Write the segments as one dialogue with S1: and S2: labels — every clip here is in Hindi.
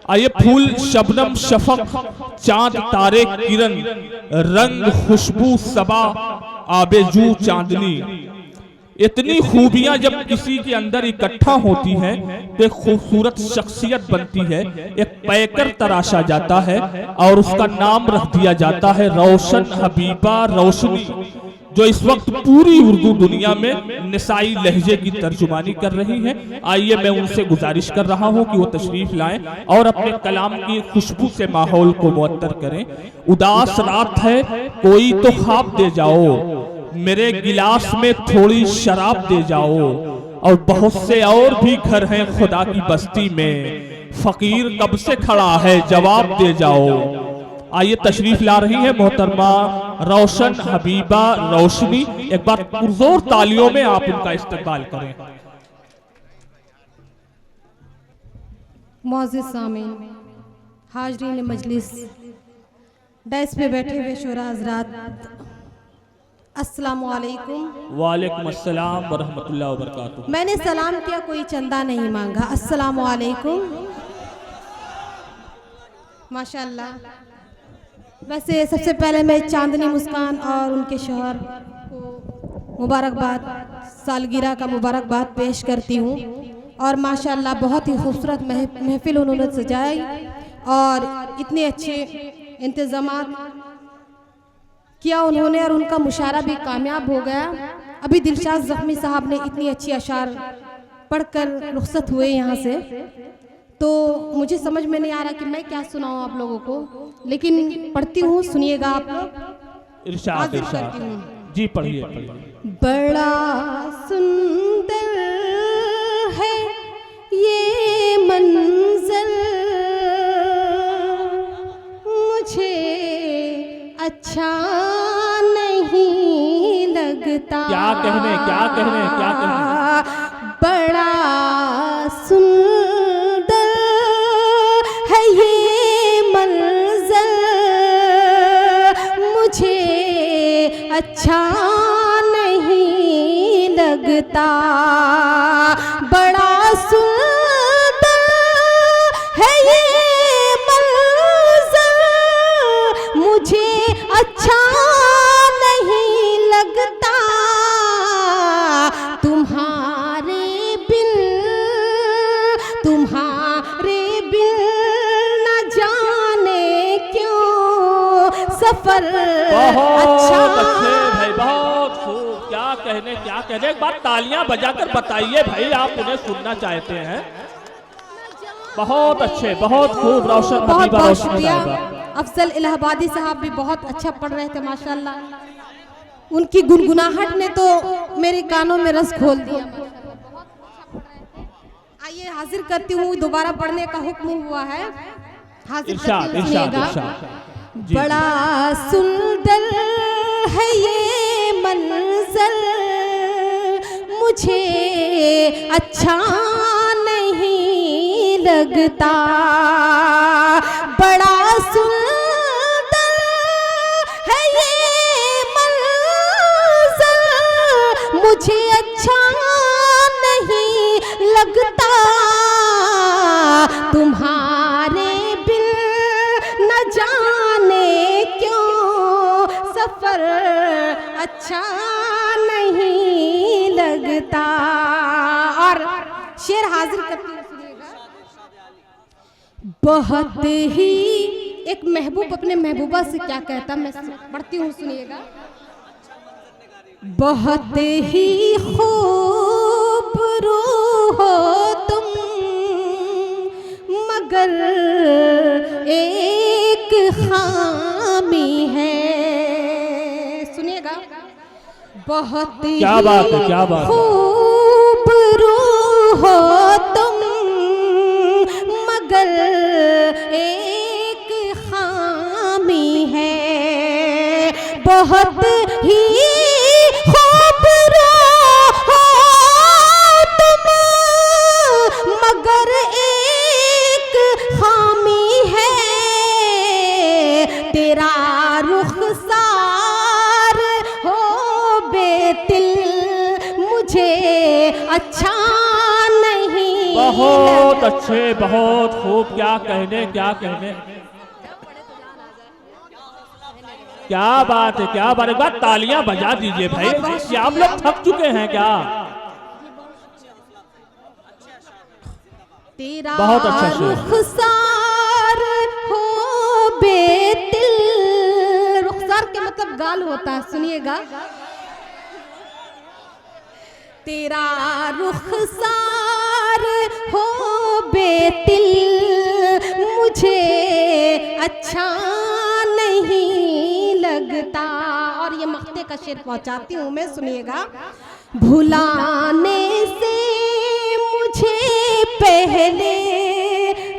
S1: आइए फूल शबनम शफक चांद तारे किरण रंग खुशबू सबा आबेजू चांदनी, इतनी खूबियां जब किसी के अंदर इकट्ठा होती हैं तो एक खूबसूरत शख्सियत बनती है। एक पैकर तराशा जाता है और उसका नाम रख दिया जाता है रोशन हबीबा रोशनी, जो इस वक्त पूरी उर्दू दुनिया में निसाई लहजे की तर्जुमानी कर रही है। आइए मैं उनसे गुजारिश कर रहा हूं कि वो तशरीफ लाएं और अपने कलाम की खुशबू से माहौल को मुअत्तर करें। उदास रात है कोई तो ख्वाब दे जाओ, मेरे गिलास में थोड़ी शराब दे जाओ, और बहुत से और भी घर हैं खुदा की बस्ती में, फकीर कब से खड़ा है जवाब दे जाओ। आइए तशरीफ ला रही है मोहतरमा रोशन हबीबा रोशनी। एक बार पुरजोर तालियों में आप उनका इस्तकबाल करें।
S2: मौजूद सामीन, हाजरीन मजलिस, डेस्क पे बैठे हुए शोरा हज़रात, अस्सलामु अलैकुम।
S1: वालेकुम अस्सलाम व रहमतुल्लाहि व बरकातुहू।
S2: मैंने सलाम किया, कोई चंदा नहीं मांगा। अस्सलामु अलैकुम। माशाअल्लाह। वैसे सबसे पहले मैं चांदनी मुस्कान और उनके शौहर को मुबारकबाद, सालगिरह का मुबारकबाद पेश करती हूँ। और माशाअल्लाह बहुत ही खूबसूरत महफिल उन्होंने सजाई और इतने अच्छे इंतज़ामात किया उन्होंने, और उनका मुशारा भी कामयाब हो गया। अभी दिलशाद ज़ख्मी साहब ने इतनी अच्छी अशार पढ़कर रुखसत हुए यहाँ से, तो मुझे समझ में नहीं आ रहा कि मैं क्या सुनाऊँ आप लोगों को, लेकिन पढ़ती हूँ, सुनिएगा आप लोग।
S1: इरशाद इरशाद जी, पढ़िए पढ़िए।
S2: बड़ा सुंदर है ये मंजर, मुझे अच्छा नहीं लगता।
S1: क्या कहने क्या कहने क्या कहने।
S2: बड़ा सुंदर है ये मंजर, मुझे अच्छा नहीं लगता। बड़ा सुंदर है ये मंजर, मुझे अच्छा नहीं लगता। तुम्हारे बिन न जाने क्यों सफर अच्छा।
S1: अच्छे भाई, बहुत खूब। क्या कहने क्या कहने। एक बार तालियां बजाकर बताइए भाई, आप उन्हें सुनना चाहते हैं। बहुत अच्छे, बहुत खूब। रोशन
S2: बहुत
S1: हबीबा
S2: बहुत
S1: रोशनी
S2: शुक्रिया।
S1: साहिबा।
S2: अफजल इलाहाबादी साहब भी बहुत अच्छा पढ़ रहे थे माशाल्लाह। उनकी गुनगुनाहट ने तो मेरे कानों में रस घोल दिया। आइए हाजिर करती हूँ, दोबारा पढ़ने का हुक्म हुआ है। हाजिर करती हूँ, सुनिएगा। बड़ा सुंदर है ये मंजर, मुझे अच्छा नहीं लगता। बड़ा सुंदर है ये मंजर, मुझे अच्छा नहीं लगता। तुम्हारे बिन न जाने क्यों सफर अच्छा नहीं लगता। और शेर हाजिर करती हूँ, सुनिएगा। बहुत ही एक महबूब अपने महबूबा से क्या कहता, मैं पढ़ती हूँ, सुनिएगा। बहुत ही खूब रूह हो तुम, मगर एक खामी है। सुनिएगा। बहुत
S1: क्या बात है, क्या बात है।
S2: खूब रूह हो तुम, मगर एक खामी है। बहुत ही खूब रूह हो तुम, मगर एक खामी है। तेरा रुखसार हो बेतिल, मुझे अच्छा नहीं
S1: बहुत अच्छे, बहुत खूब, क्या कहने क्या कहने, क्या बात है, क्या बात है। एक बार तालियां बजा दीजिए भाई। क्या आप लोग थक चुके हैं क्या?
S2: तेरा
S1: बहुत अच्छा शेर।
S2: रुखसार हो बेतिल, रुखसार के मतलब गाल होता है, सुनिएगा। तेरा रुखसार हो बेतिल, मुझे अच्छा नहीं लगता। और ये मक्ते का शेर पहुंचाती हूँ मैं, सुनिएगा। भुलाने से मुझे पहले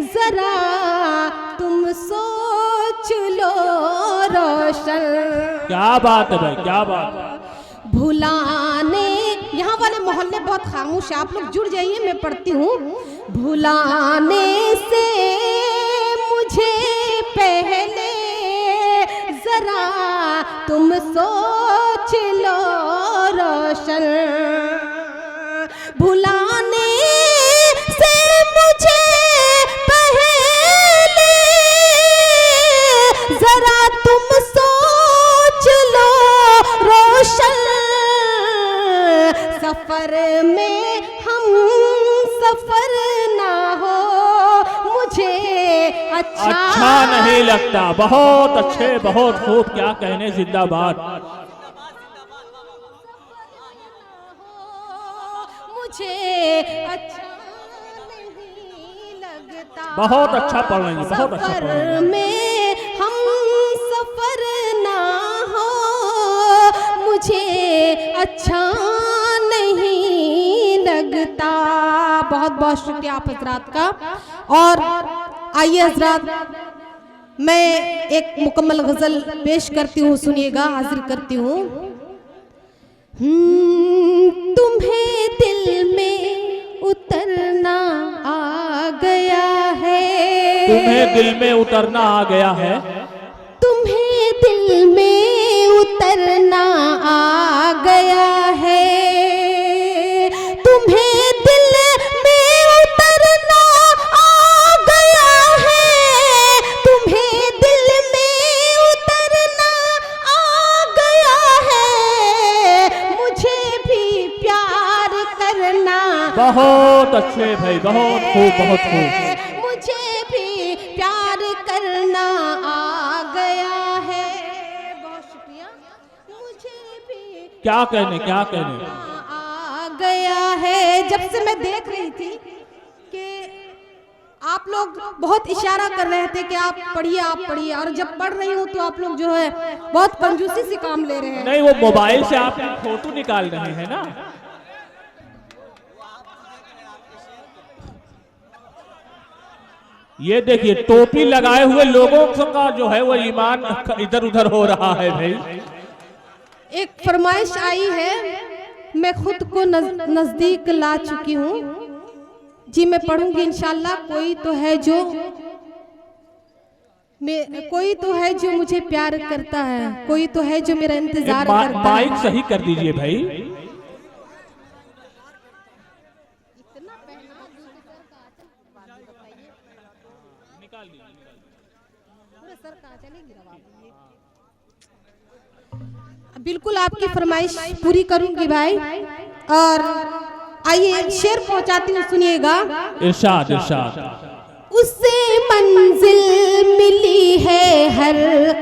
S2: जरा तुम सोच लो रोशन।
S1: क्या बात है भाई, क्या बात है।
S2: भुलाने, यहाँ वाले मोहल्ले बहुत खामोश है, आप लोग जुड़ जाइए, मैं पढ़ती हूँ। भुलाने से मुझे पहले जरा तुम सोच लो रोशन। भुलाने से मुझे पहले जरा तुम सोच लो रोशन। सफर में हम सफर ना हो, मुझे
S1: अच्छा नहीं लगता। बहुत अच्छे, बहुत खूब, क्या कहने, जिंदाबाद।
S2: मुझे अच्छा नहीं लगता।
S1: बहुत अच्छा पढ़ रही हैं, बहुत अच्छा पढ़ रही हैं।
S2: सफर में हम सफर ना हो, मुझे अच्छा नहीं लगता। बहुत बहुत शुक्रिया आप हजरात का। और आइए हजरात, मैं एक मुकम्मल गजल पेश करती हूँ, सुनिएगा, हाजिर करती हूँ। तुम्हें दिल में उतरना आ गया है,
S1: तुम्हें दिल में उतरना आ गया है,
S2: तुम्हें दिल में उतरना आ गया है, तुम्हें दिल में उतरना आ गया है, तुम्हें दिल में उतरना आ गया है, मुझे भी प्यार करना।
S1: बहुत अच्छे भाई, बहुत खूब, बहुत खूब।
S2: मुझे भी प्यार करना आ गया है। बहुत शुक्रिया। मुझे भी
S1: क्या कहने, क्या कहने।
S2: आ गया है। जब से मैं देख रही थी कि आप लोग बहुत इशारा कर रहे थे कि आप पढ़िए, आप पढ़िए, और जब पढ़ रही हूँ तो आप लोग जो है बहुत कंजूसी से काम ले रहे हैं।
S1: नहीं, वो मोबाइल से आप फोटो निकाल रहे हैं ना। ये देखिए, टोपी लगाए हुए लोगों का जो है वो ईमान इधर उधर हो रहा है भाई।
S2: एक फरमाइश आई है, मैं खुद को नजदीक ला चुकी हूँ जी। मैं पढ़ूंगी इंशाल्लाह। कोई तो है जो मुझे प्यार करता है, कोई तो है जो मेरा इंतजार करता है।
S1: माइक सही कर दीजिए भाई।
S2: बिल्कुल आपकी फरमाइश पूरी करूंगी भाई। और आइए शेर पहुंचाती हूँ, सुनिएगा।
S1: इरशाद, इरशाद।
S2: उसे मंजिल मिली है हर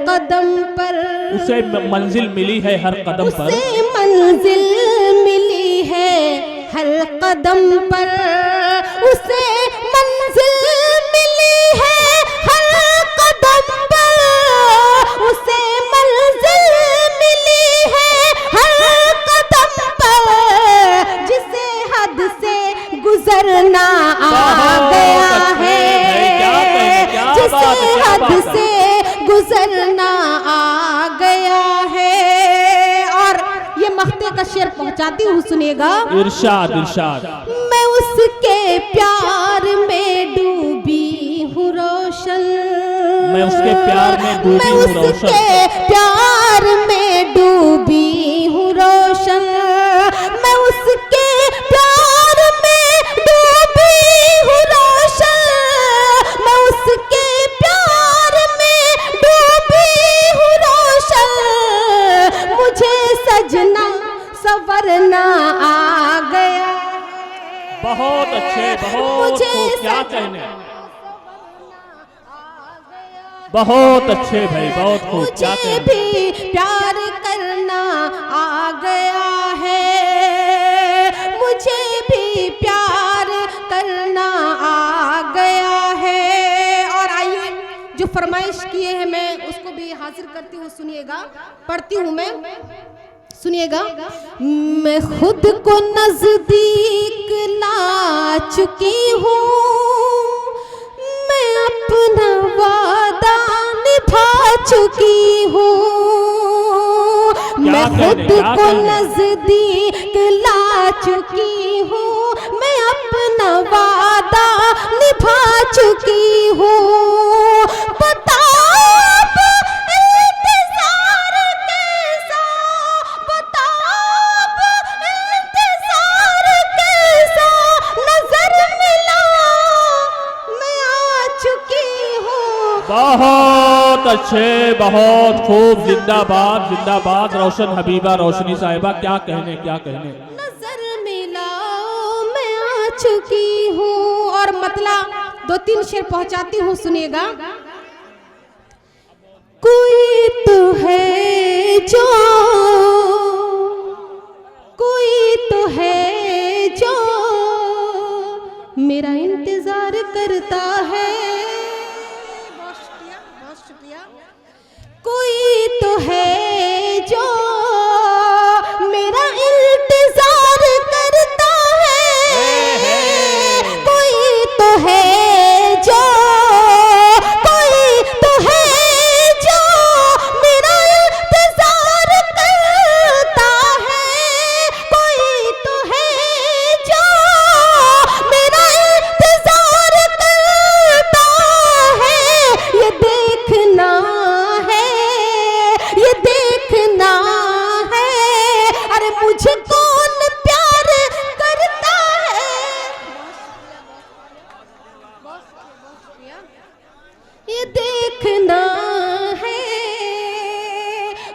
S2: कदम पर,
S1: उसे मंजिल मिली है हर कदम पर,
S2: उसे मंजिल मिली है हर कदम पर, उसे मंजिल मिली है हर कदम पर, उसे मंजिल मिली है हर कदम पर, जिसे हद से गुजरना आ गया है, जिसे हद से गुजरना आ गया है। और ये मख्ते का शेर पहुंचाती हूँ, सुनिएगा।
S1: इरशाद, इरशाद।
S2: मैं उसके प्यार में डूबी हूँ रोशन,
S1: मैं उसके प्यार में डूबी हूँ रोशन, मैं
S2: उसके प्यार में डूबी हूँ रोशन, मैं उसके प्यार में डूबी हूँ
S1: बहुत
S2: मुझे
S1: खूब, क्या
S2: सजा
S1: कहने, बहुत अच्छे भाई, बहुत खूब, क्या
S2: मुझे
S1: कहने।
S2: भी प्यार करना आ गया है, मुझे भी प्यार करना आ गया है। और आइए जो फरमाइश किए हैं मैं उसको भी हाजिर करती हूँ, सुनिएगा, पढ़ती हूँ मैं, सुनिएगा। मैं खुद को नजदीक ला चुकी हूँ, मैं अपना वादा निभा चुकी हूँ, मैं खुद को नजदीक ला चुकी हूँ, मैं अपना वादा निभा चुकी हूँ। बता अब इंतजार कैसा, बता अब इंतजार कैसा, नजर मिला मैं आ चुकी हूँ।
S1: बहुत अच्छे, बहुत खूब, जिंदाबाद जिंदाबाद। रोशन हबीबा, रोशनी साहिबा, क्या कहने, क्या कहने।
S2: नजर मिला मैं आ चुकी हूँ। और मतलब 2-3 शेर पहुंचाती हूँ, सुनिएगा। कोई तो है जो, कोई तो है जो मेरा इंतजार करता है। बहुत शुक्रिया, बहुत शुक्रिया। कोई तो है जो मेरा इंतजार करता है, कोई तो है जो, कोई तो है जो मेरा इंतजार करता है, कोई तो है जो मेरा इंतजार करता है। ये देखना है, ये देखना है, अरे मुझे कौन प्यार करता है। ये देखना है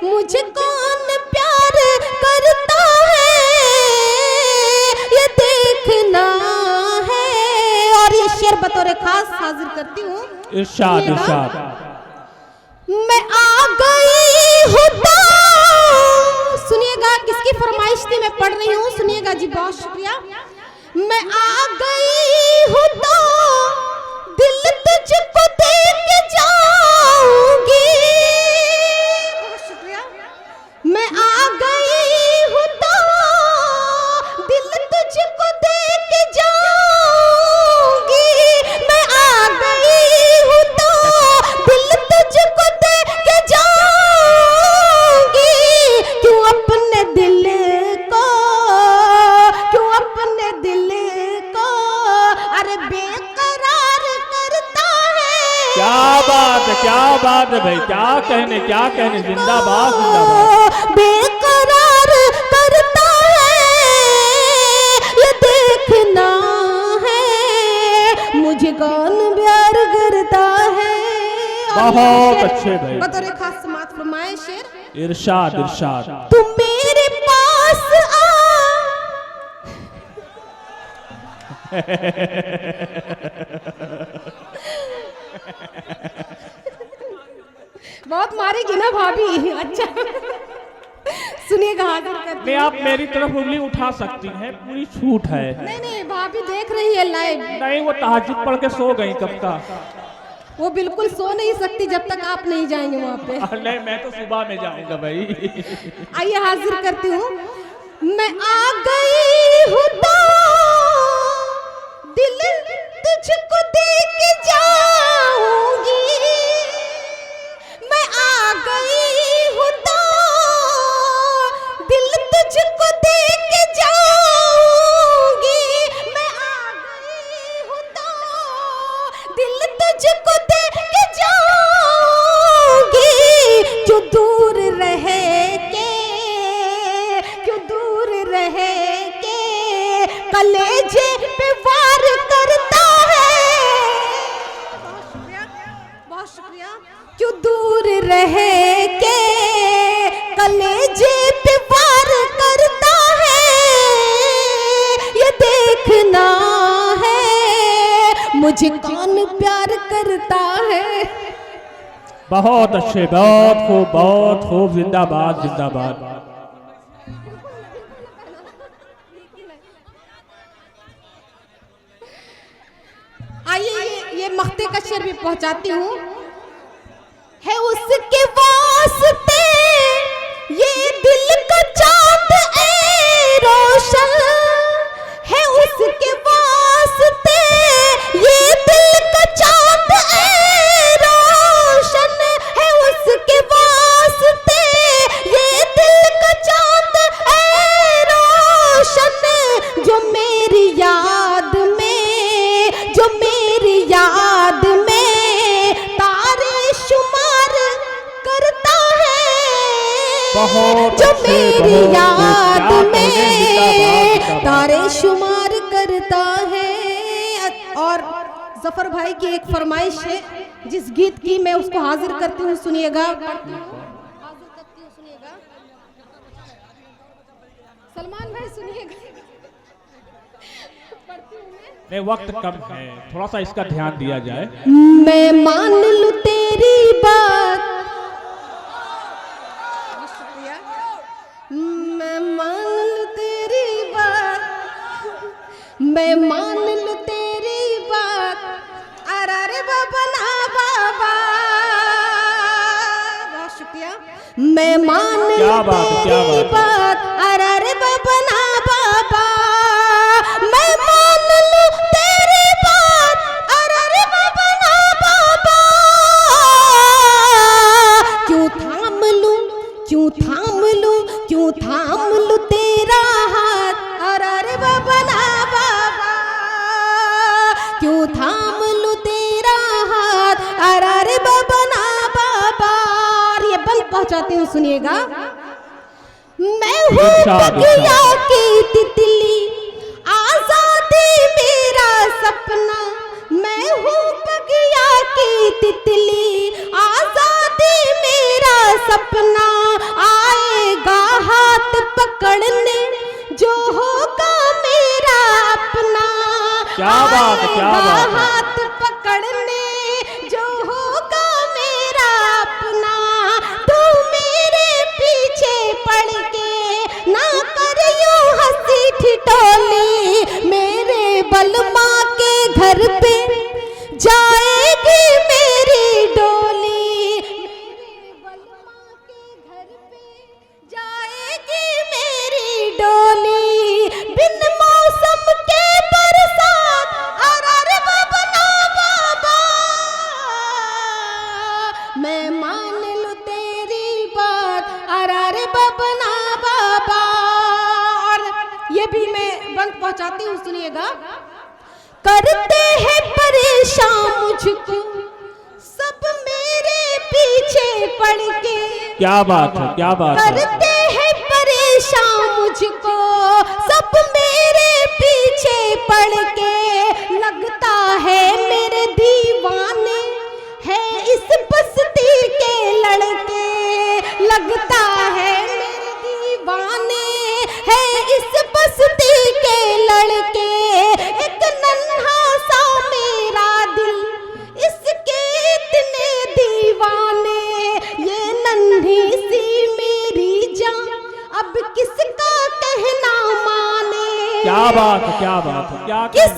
S2: मुझे कौन प्यार करता है, ये देखना है। और ये शेर बतौर खास हाजिर करती हूँ,
S1: इरशाद, इरशाद।
S2: मैं आ गई हूँ तो, सुनिएगा किसकी फरमाइश थी मैं पढ़ रही हूँ, सुनिएगा जी, बहुत शुक्रिया। मैं आ गई हूँ तो दिल तुझको देख जाऊंगी, बहुत शुक्रिया। मैं आ गई हूँ तो दिल तुझको देख जाऊंगी, मैं आ गई हूँ तो दिल तुझको देख जाऊंगी। क्यों अपने दिल को, क्यों अपने दिल को अरे बेकरार करता है।
S1: क्या बात है, क्या बात है भाई, क्या कहने, क्या कहने, जिंदाबाद जिंदाबाद।
S2: बेकरार करता है, ये देखना है मुझे कौन प्यार करता है।
S1: बहुत अच्छे भाई,
S2: बतौर खास समात फरमाए शेर,
S1: इरशाद, इरशाद।
S2: तू मेरे पास आ, बहुत मारेगी ना भाभी। अच्छा सुनिएगा, हाजिर करती
S1: नहीं, आप मेरी तरफ उंगली उठा सकती हैं, पूरी छूट है।
S2: नहीं नहीं, भाभी देख रही है लाइव।
S1: नहीं, वो तहज्जुद पढ़ के सो गई कब का।
S2: वो बिल्कुल सो नहीं सकती जब तक आप नहीं जाएंगे वहाँ पे।
S1: नहीं, मैं तो सुबह में जाऊंगा भाई।
S2: आइए हाजिर करती हूँ। मैं आ गई हूँ तो दिल तुझको देख जाऊंगी, मैं आ गई हूँ तो दिल तुझको देख जाऊंगी, मैं आ गई हूँ तो दिल तुझको देख जाऊंगी। जो दूर रहे के, क्यों दूर रहे के कलेजे पे वार करता है। बहुत शुक्रिया, बहुत शुक्रिया। क्यों दूर रहे के कलेजे पे वार करता है, ये देखना है मुझे कौन प्यार करता है।
S1: बहुत अच्छे, बहुत खूब, जिंदाबाद जिंदाबाद।
S2: आइए ये मख्ते का शेर भी पहुंचाती हूँ। है उसके वास्ते ये दिल का चांद ए रोशन, है उसके वास्ते ये दिल का चांद ए रोशन, है उसके वास्ते ये दिल का चांद ए रोशन, जो मेरी याद में, जो मेरी याद में तारे शुमार करता है,
S1: बहुत
S2: जो
S1: अच्छे,
S2: मेरी
S1: बहुत
S2: याद
S1: खूब,
S2: में
S1: जिंदाबाद।
S2: तारे शुमार करता है। और जफर भाई की एक फरमाइश है, जिस गीत की मैं उसको हाजिर करती हूँ, सुनिएगा। सलमान भाई सुनिएगा।
S1: नहीं, वक्त कम है, थोड़ा सा इसका ध्यान दिया जाए।
S2: मैं मान लूं तेरी बात, मैं मान लूं तेरी बात, मैं मान लूं तेरी बात, अरे बाबा ना बाबा, बहुत शुक्रिया। मैं मान लूं तेरी बात, अरे बाबा ना बाबा, मैं मान लूं तेरी बात, अरे बाबा ना बाबा, क्यों थाम लूं, क्यों थाम लूं, क्यों थाम लूं तेरा हाथ, अरे बाबा ना बाबा, क्यों थाम लूं तेरा हाथ, अरे बाबा ना बाबा। और ये बल पहुंचाती हूँ, सुनिएगा। मैं हूँ बगिया की तितली, आजादी मेरा सपना, मैं हूँ बगिया की तितली, आजादी मेरा सपना, आएगा हाथ पकड़ने जो होगा मेरा अपना,
S1: क्या बात है, क्या बात है।
S2: हाथ पकड़ने जो होगा मेरा अपना, तू मेरे पीछे पड़ के ना कर यूं हंसी ठिठोली, मेरे बलमा के घर पे जाएगी मेरी डोली, मेरे बलमा के घर पे जाएगी मेरी डोली, बिन मौसम के बरसात, अरे बाबा ना बाबा, मैं मान लूं तेरी बात, अरे बाबा ना बाबा। और ये भी मैं बंद पहुंचाती हूँ, सुनिएगा। करते हैं परेशान मुझको सब मेरे पीछे पड़ के,
S1: क्या बात है, क्या बात है।
S2: करते हैं परेशान मुझको सब मेरे पीछे पड़ के, लगता है मेरे दीवाने है इस बस्ती के लड़के, लगता है मेरे दीवाने है इस बस्ती के लड़के, एक नन्हा सा मेरा दिल इसके इतने दीवाने, ये नन्ही सी मेरी जान अब किसका कहना माने,
S1: क्या बात है, क्या बात है, क्या
S2: किस